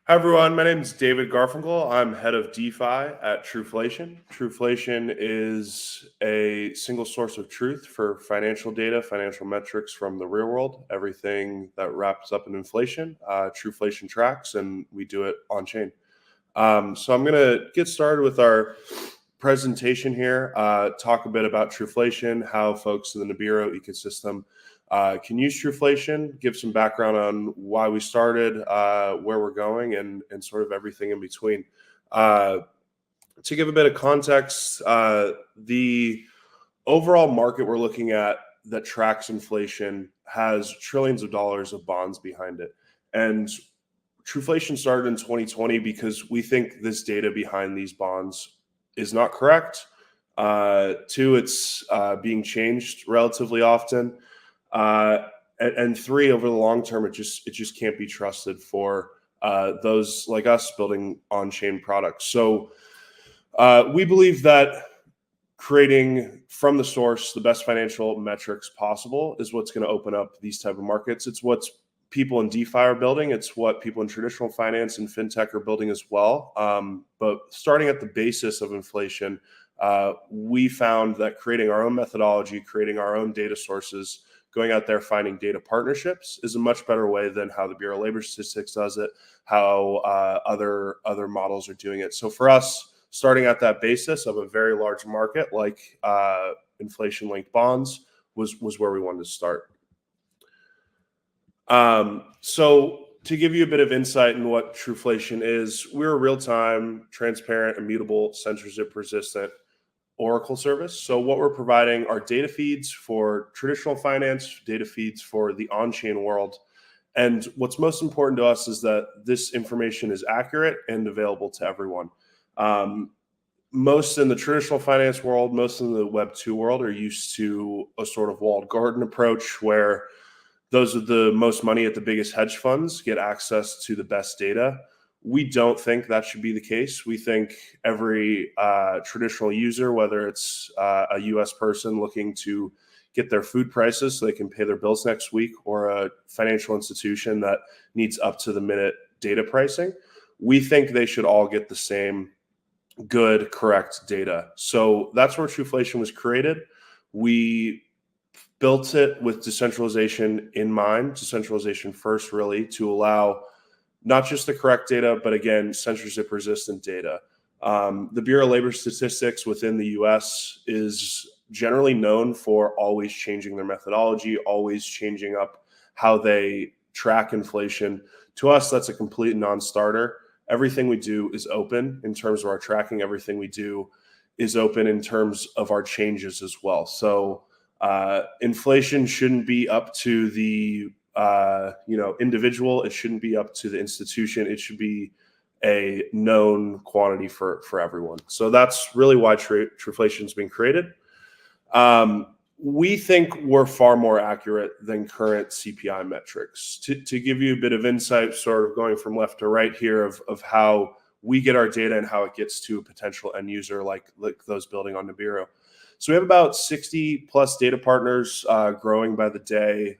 Hi everyone, my name is David Garfinkel. I'm head of DeFi at Truflation. Truflation is a single source of truth for financial data, financial metrics from the real world, everything that wraps up in inflation. Truflation tracks, and we do it on chain. So I'm going to get started with our presentation here, talk a bit about Truflation, how folks in the Nibiru ecosystem can use Truflation, give some background on why we started, where we're going, and sort of everything in between. To give a bit of context, the overall market we're looking at that tracks inflation has trillions of dollars of bonds behind it. And Truflation started in 2020 because we think this data behind these bonds is not correct. Two, it's being changed relatively often. And three, over the long term, it just can't be trusted for those like us building on-chain products. So we believe that creating from the source the best financial metrics possible is what's going to open up these type of markets. It's what people in DeFi are building. It's what people in traditional finance and fintech are building as well. But starting at the basis of inflation, we found that creating our own methodology, creating our own data sources, going out there finding data partnerships is a much better way than how the Bureau of Labor Statistics does it, how other models are doing it. So for us, starting at that basis of a very large market like inflation-linked bonds was where we wanted to start. So to give you a bit of insight in what Truflation is, we're a real-time, transparent, immutable, censorship-resistant Oracle service. So what we're providing are data feeds for traditional finance, data feeds for the on-chain world. And what's most important to us is that this information is accurate and available to everyone. Most in the traditional finance world, most in the Web 2 world are used to a sort of walled garden approach where those with the most money at the biggest hedge funds get access to the best data. We don't think that should be the case. We think every traditional user, whether it's a US person looking to get their food prices so they can pay their bills next week, or a financial institution that needs up-to-the-minute data pricing, we think they should all get the same good, correct data. So that's where Truflation was created. We built it with decentralization in mind, decentralization first, really, to allow not just the correct data, but again, censorship-resistant data. The Bureau of Labor Statistics within the US is generally known for always changing their methodology, always changing up how they track inflation. To us, that's a complete non-starter. Everything we do is open in terms of our tracking. Everything we do is open in terms of our changes as well. So inflation shouldn't be up to the individual. It shouldn't be up to the institution. It should be a known quantity for everyone. So that's really why Truflation's been created. We think we're far more accurate than current CPI metrics. To give you a bit of insight, sort of going from left to right here of how we get our data and how it gets to a potential end user like those building on Nibiru. So we have about 60 plus data partners growing by the day.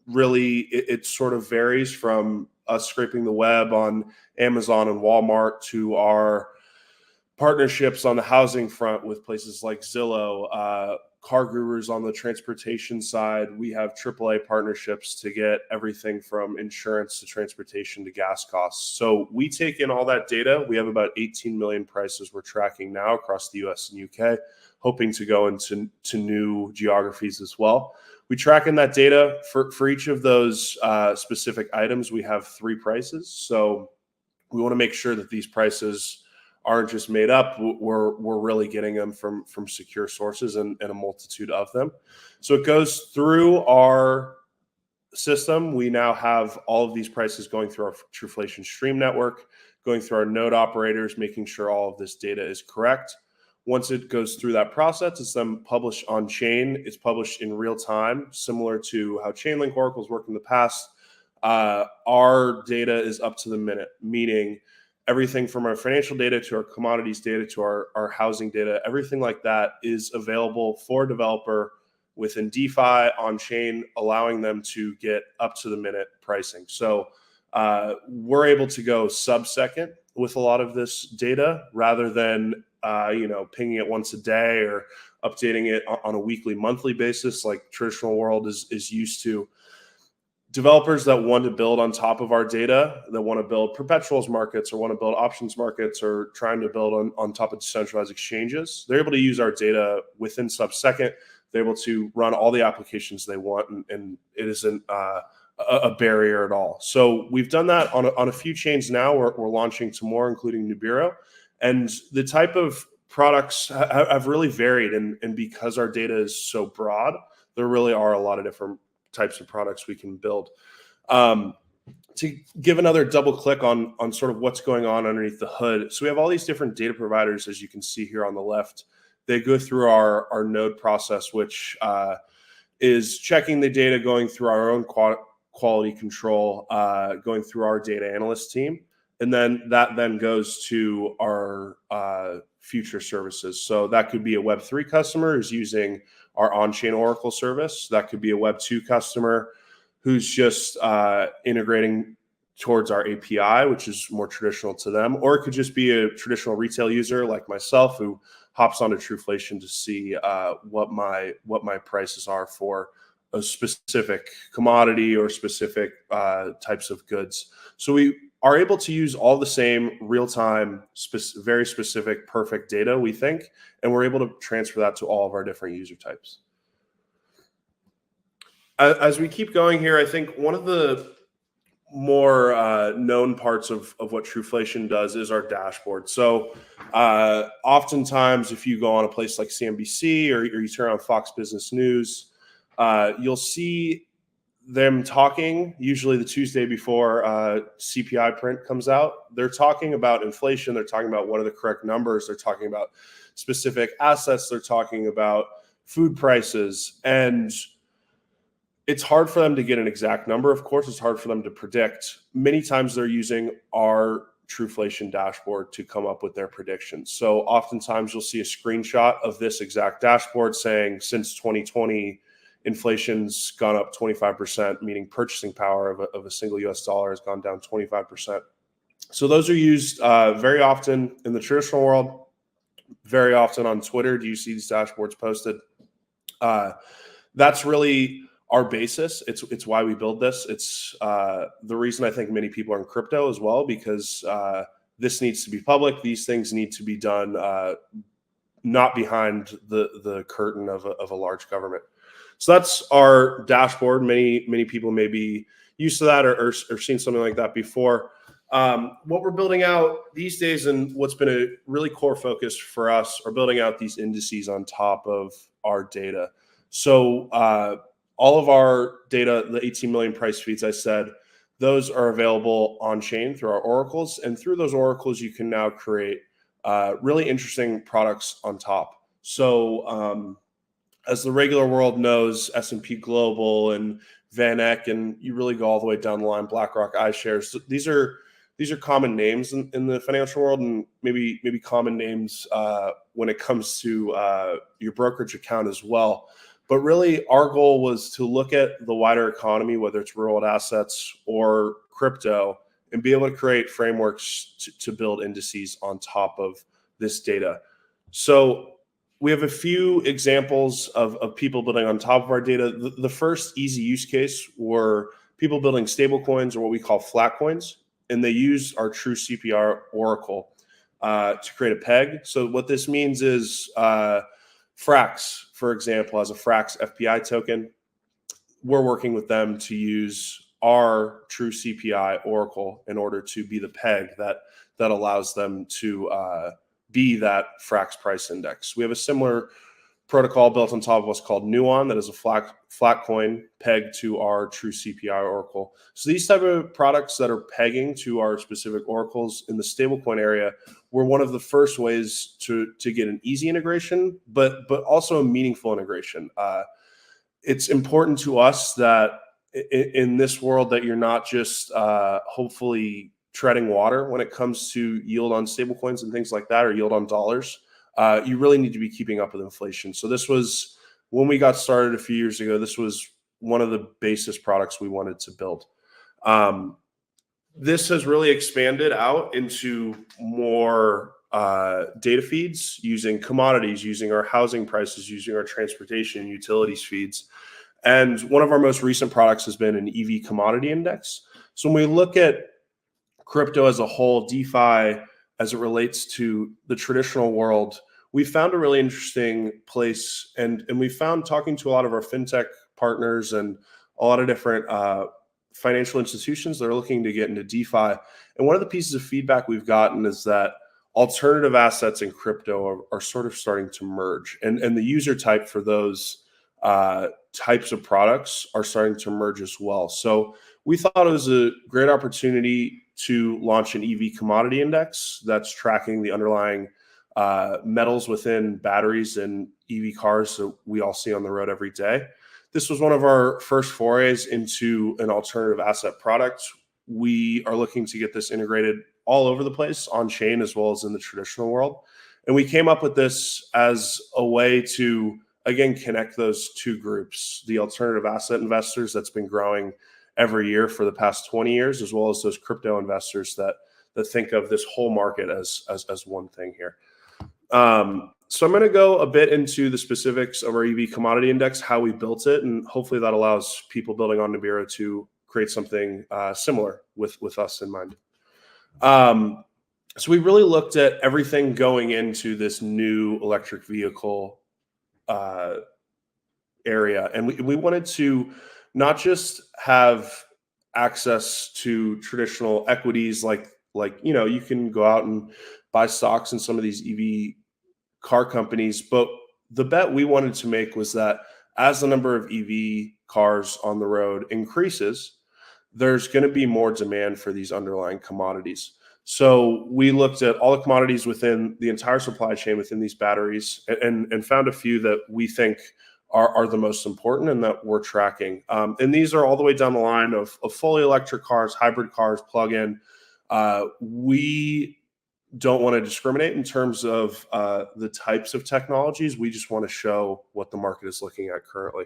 Really, it sort of varies from us scraping the web on Amazon and Walmart to our partnerships on the housing front with places like Zillow, car gurus on the transportation side. We have AAA partnerships to get everything from insurance to transportation to gas costs. So we take in all that data. We have about 18 million prices we're tracking now across the US and UK, hoping to go into new geographies as well. We track in that data for each of those specific items. We have 3 prices. So we want to make sure that these prices aren't just made up. We're really getting them from secure sources and a multitude of them. So it goes through our system. We now have all of these prices going through our Truflation Stream network, going through our node operators, making sure all of this data is correct. Once it goes through that process, it's then published on chain. It's published in real time, similar to how Chainlink Oracles worked in the past. Our data is up to the minute, meaning everything from our financial data to our commodities data to our housing data, everything like that is available for a developer within DeFi on chain, allowing them to get up to the minute pricing. So we're able to go sub-second with a lot of this data rather than pinging it once a day or updating it on a weekly, monthly basis like traditional world is used to. Developers that want to build on top of our data, that want to build perpetuals markets or want to build options markets or trying to build on top of decentralized exchanges, they're able to use our data within sub-second. They're able to run all the applications they want, and it isn't a barrier at all. So we've done that on a few chains now. We're launching to more, including Nibiru. And the type of products have really varied. And because our data is so broad, there really are a lot of different types of products we can build. To give another double click on sort of what's going on underneath the hood. So we have all these different data providers, as you can see here on the left. They go through our node process, which is checking the data, going through our own quality control, going through our data analyst team. And then that goes to our future services. So that could be a Web3 customer who's using our on-chain Oracle service. That could be a Web2 customer who's just integrating towards our API, which is more traditional to them. Or it could just be a traditional retail user like myself who hops onto Truflation to see what my prices are for a specific commodity or specific types of goods. So we are able to use all the same real-time, very specific, perfect data, we think, and we're able to transfer that to all of our different user types. As we keep going here, I think one of the more known parts of what Truflation does is our dashboard. So oftentimes, if you go on a place like CNBC or you turn on Fox Business News, you'll see them talking, usually the Tuesday before CPI print comes out. They're talking about inflation. They're talking about what are the correct numbers. They're talking about specific assets. They're talking about food prices. And it's hard for them to get an exact number. Of course, it's hard for them to predict. Many times they're using our Truflation dashboard to come up with their predictions. So oftentimes you'll see a screenshot of this exact dashboard saying since 2020, inflation's gone up 25%, meaning purchasing power of a single US dollar has gone down 25%. So those are used very often in the traditional world, very often on Twitter. Do you see these dashboards posted? That's really our basis. It's why we build this. It's the reason I think many people are in crypto as well, because this needs to be public. These things need to be done not behind the curtain of a large government. So that's our dashboard. Many people may be used to that or seen something like that before. What we're building out these days, and what's been a really core focus for us, are building out these indices on top of our data. So all of our data, the 18 million price feeds I said, those are available on chain through our oracles. And through those oracles, you can now create really interesting products on top. So as the regular world knows, S&P Global and Van Eck, and you really go all the way down the line, BlackRock, iShares. These are common names in the financial world, and maybe common names when it comes to your brokerage account as well. But really, our goal was to look at the wider economy, whether it's real world assets or crypto, and be able to create frameworks to build indices on top of this data. So we have a few examples of people building on top of our data. The first easy use case were people building stable coins, or what we call flat coins, and they use our true CPI Oracle to create a peg. So what this means is Frax, for example, has a Frax FPI token. We're working with them to use our true CPI Oracle in order to be the peg that allows them to be that Frax price index. We have a similar protocol built on top of what's called Nuon that is a flat coin pegged to our true CPI Oracle. So these type of products that are pegging to our specific oracles in the stablecoin area were one of the first ways to get an easy integration, but also a meaningful integration. It's important to us that in this world that you're not just hopefully treading water when it comes to yield on stablecoins and things like that, or yield on dollars. You really need to be keeping up with inflation. So this was, when we got started a few years ago, this was one of the basis products we wanted to build. This has really expanded out into more data feeds using commodities, using our housing prices, using our transportation and utilities feeds. And one of our most recent products has been an EV commodity index. So when we look at crypto as a whole, DeFi as it relates to the traditional world, we found a really interesting place, and we found, talking to a lot of our fintech partners and a lot of different financial institutions that are looking to get into DeFi. And one of the pieces of feedback we've gotten is that alternative assets and crypto are sort of starting to merge, and the user type for those types of products are starting to merge as well. So we thought it was a great opportunity to launch an EV commodity index that's tracking the underlying metals within batteries and EV cars that we all see on the road every day. This was one of our first forays into an alternative asset product. We are looking to get this integrated all over the place, on chain as well as in the traditional world. And we came up with this as a way to, again, connect those two groups: the alternative asset investors that's been growing every year for the past 20 years, as well as those crypto investors that think of this whole market as one thing here. So I'm going to go a bit into the specifics of our EV commodity index, how we built it, and hopefully that allows people building on Nibiru to create something similar with us in mind. So we really looked at everything going into this new electric vehicle area, and we wanted to not just have access to traditional equities like you can go out and buy stocks in some of these EV car companies, but the bet we wanted to make was that as the number of EV cars on the road increases, there's going to be more demand for these underlying commodities. So we looked at all the commodities within the entire supply chain within these batteries, and found a few that we think are the most important and that we're tracking. And these are all the way down the line of fully electric cars, hybrid cars, plug-in. We don't want to discriminate in terms of the types of technologies. We just want to show what the market is looking at currently.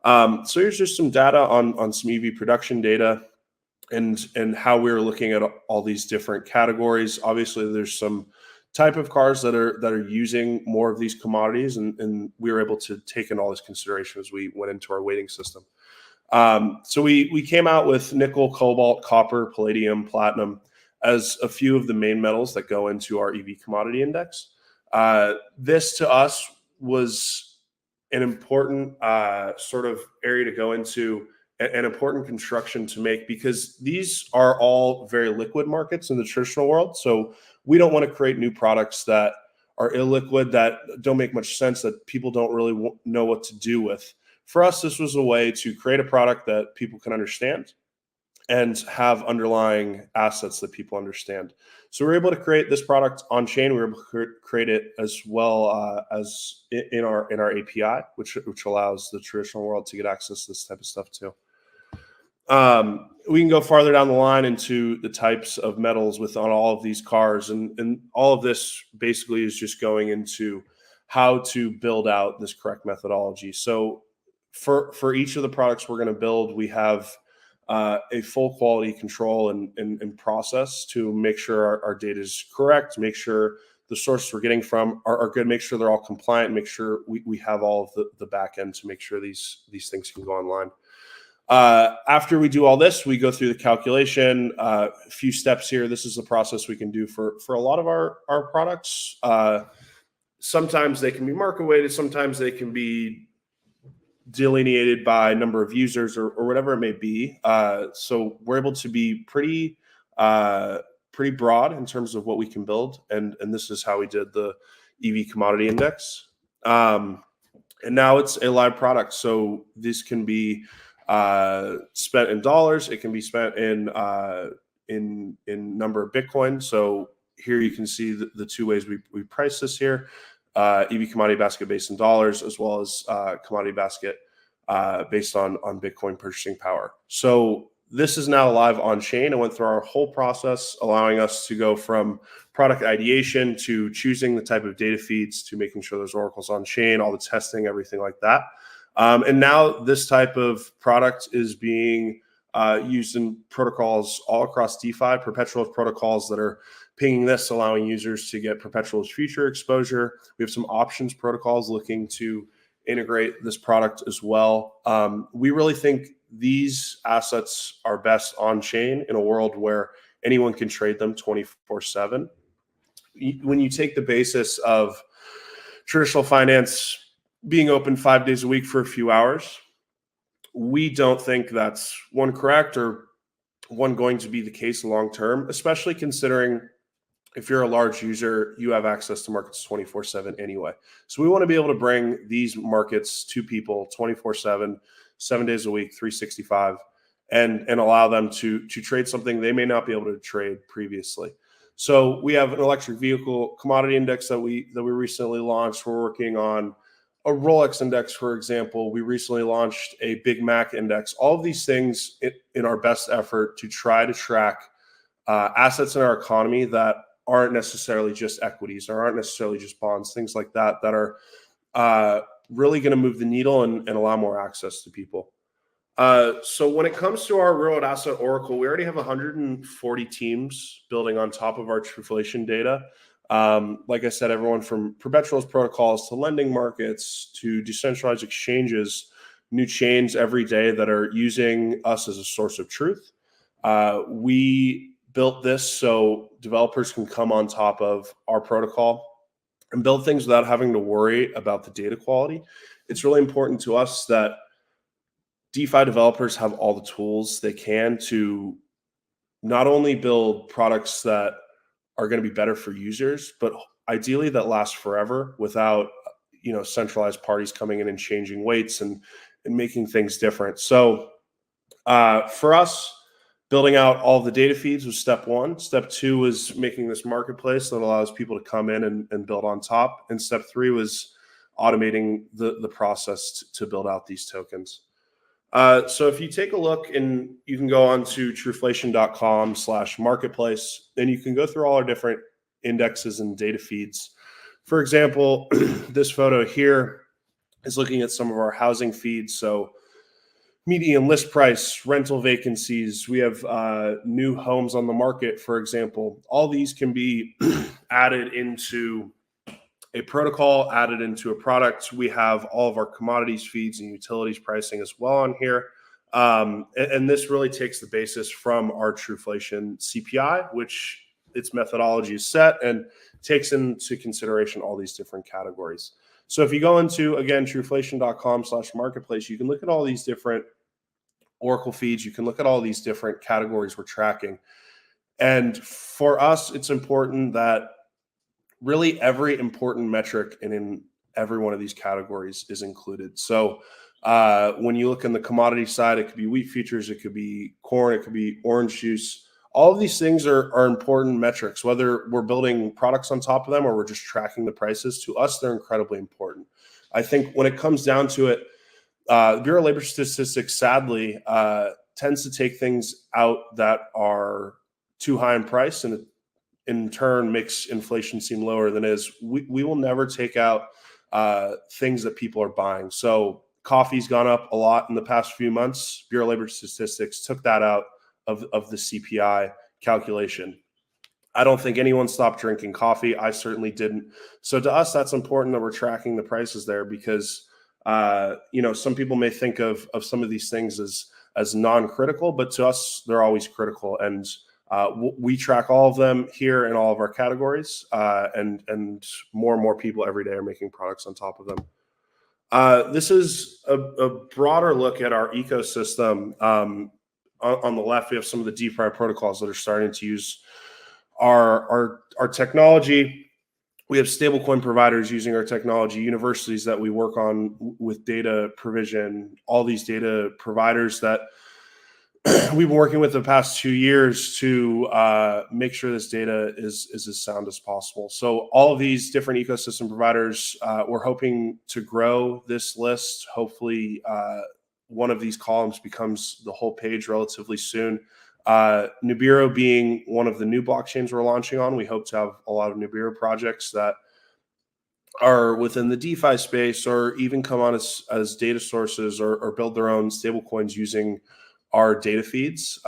So here's just some data on some EV production data and how we're looking at all these different categories. Obviously, there's some type of cars that are using more of these commodities, and we were able to take in all this consideration as we went into our weighting system. So we came out with nickel, cobalt, copper, palladium, platinum as a few of the main metals that go into our EV commodity index. This to us was an important sort of area to go into, an important construction to make, because these are all very liquid markets in the traditional world. So we don't want to create new products that are illiquid, that don't make much sense, that people don't really know what to do with. For us, this was a way to create a product that people can understand and have underlying assets that people understand. So we're able to create this product on chain. We were able to create it as well as in our API, which allows the traditional world to get access to this type of stuff too. We can go farther down the line into the types of metals on all of these cars, and all of this basically is just going into how to build out this correct methodology. So for each of the products we're going to build, we have a full quality control and process to make sure our data is correct, make sure the sources we're getting from are good, make sure they're all compliant, make sure we have all of the back end to make sure these things can go online. After we do all this, we go through the calculation, a few steps here. This is the process we can do for a lot of our products. Sometimes they can be market weighted, sometimes they can be delineated by number of users or whatever it may be. So we're able to be pretty broad in terms of what we can build. And this is how we did the EV commodity index. And now it's a live product. So this can be spent in dollars. It can be spent in number of Bitcoin. So here you can see the two ways we price this here. EV commodity basket based in dollars, as well as commodity basket based on Bitcoin purchasing power. So this is now live on chain and went through our whole process, allowing us to go from product ideation to choosing the type of data feeds to making sure there's oracles on chain, all the testing, everything like that. And now this type of product is being used in protocols all across DeFi, perpetual protocols that are pinging this, allowing users to get perpetual future exposure. We have some options protocols looking to integrate this product as well. We really think these assets are best on chain in a world where anyone can trade them 24/7. When you take the basis of traditional finance being open 5 days a week for a few hours, we don't think that's one correct or one going to be the case long term, especially considering if you're a large user, you have access to markets 24/7 anyway. So we want to be able to bring these markets to people 24/7, 7 days a week, 365, and allow them to trade something they may not be able to trade previously. So we have an electric vehicle commodity index that we recently launched. We're working on a Rolex index, for example. We recently launched a Big Mac index. All of these things in our best effort to try to track assets in our economy that aren't necessarily just equities or aren't necessarily just bonds, things like that, that are really going to move the needle and allow more access to people. So when it comes to our real-world asset Oracle, we already have 140 teams building on top of our Truflation data. Like I said, everyone from perpetuals protocols to lending markets to decentralized exchanges, new chains every day that are using us as a source of truth. We built this so developers can come on top of our protocol and build things without having to worry about the data quality. It's really important to us that DeFi developers have all the tools they can to not only build products that are going to be better for users, but ideally that last forever without, centralized parties coming in and changing weights and making things different. So for us, building out all the data feeds was step one. Step two was making this marketplace that allows people to come in and build on top. And step three was automating the process to build out these tokens. So if you take a look, and you can go on to truflation.com/marketplace, and you can go through all our different indexes and data feeds. For example, this photo here is looking at some of our housing feeds. So median list price, rental vacancies, we have new homes on the market, for example. All these can be added into a protocol, added into a product. We have all of our commodities feeds and utilities pricing as well on here. And this really takes the basis from our Truflation CPI, which its methodology is set and takes into consideration all these different categories. So if you go into, again, truflation.com/marketplace, you can look at all these different Oracle feeds. You can look at all these different categories we're tracking. And for us, it's important that really every important metric in every one of these categories is included. So when you look on the commodity side, it could be wheat futures, it could be corn, it could be orange juice. All of these things are important metrics, whether we're building products on top of them or we're just tracking the prices. To us, they're incredibly important. I think when it comes down to it, the Bureau of Labor Statistics, sadly, tends to take things out that are too high in price, and in turn makes inflation seem lower than it is. We will never take out things that people are buying. So coffee's gone up a lot in the past few months. Bureau of Labor Statistics took that out of the CPI calculation. I don't think anyone stopped drinking coffee. I certainly didn't. So to us, that's important that we're tracking the prices there, because some people may think of some of these things as non-critical, but to us, they're always critical. And we track all of them here in all of our categories, and more people every day are making products on top of them. This is a broader look at our ecosystem. On the left, we have some of the DeFi protocols that are starting to use our technology. We have stablecoin providers using our technology, universities that we work on with data provision, all these data providers that we've been working with the past 2 years to make sure this data is as sound as possible. So all of these different ecosystem providers, we're hoping to grow this list. Hopefully one of these columns becomes the whole page relatively soon. Nibiru being one of the new blockchains we're launching on, we hope to have a lot of Nibiru projects that are within the DeFi space, or even come on as data sources, or build their own stablecoins using our data feeds.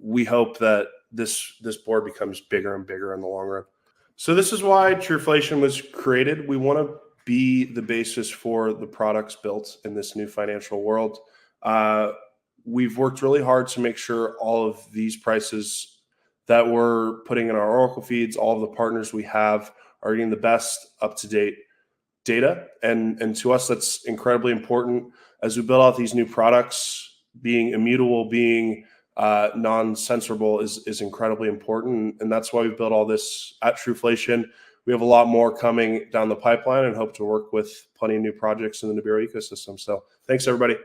We hope that this board becomes bigger and bigger in the long run. So this is why Truflation was created. We want to be the basis for the products built in this new financial world. We've worked really hard to make sure all of these prices that we're putting in our Oracle feeds, all of the partners we have, are getting the best up-to-date data. And to us, that's incredibly important. As we build out these new products, being immutable, being non-censorable is incredibly important. And that's why we've built all this at Truflation. We have a lot more coming down the pipeline and hope to work with plenty of new projects in the Nibiru ecosystem. So thanks, everybody.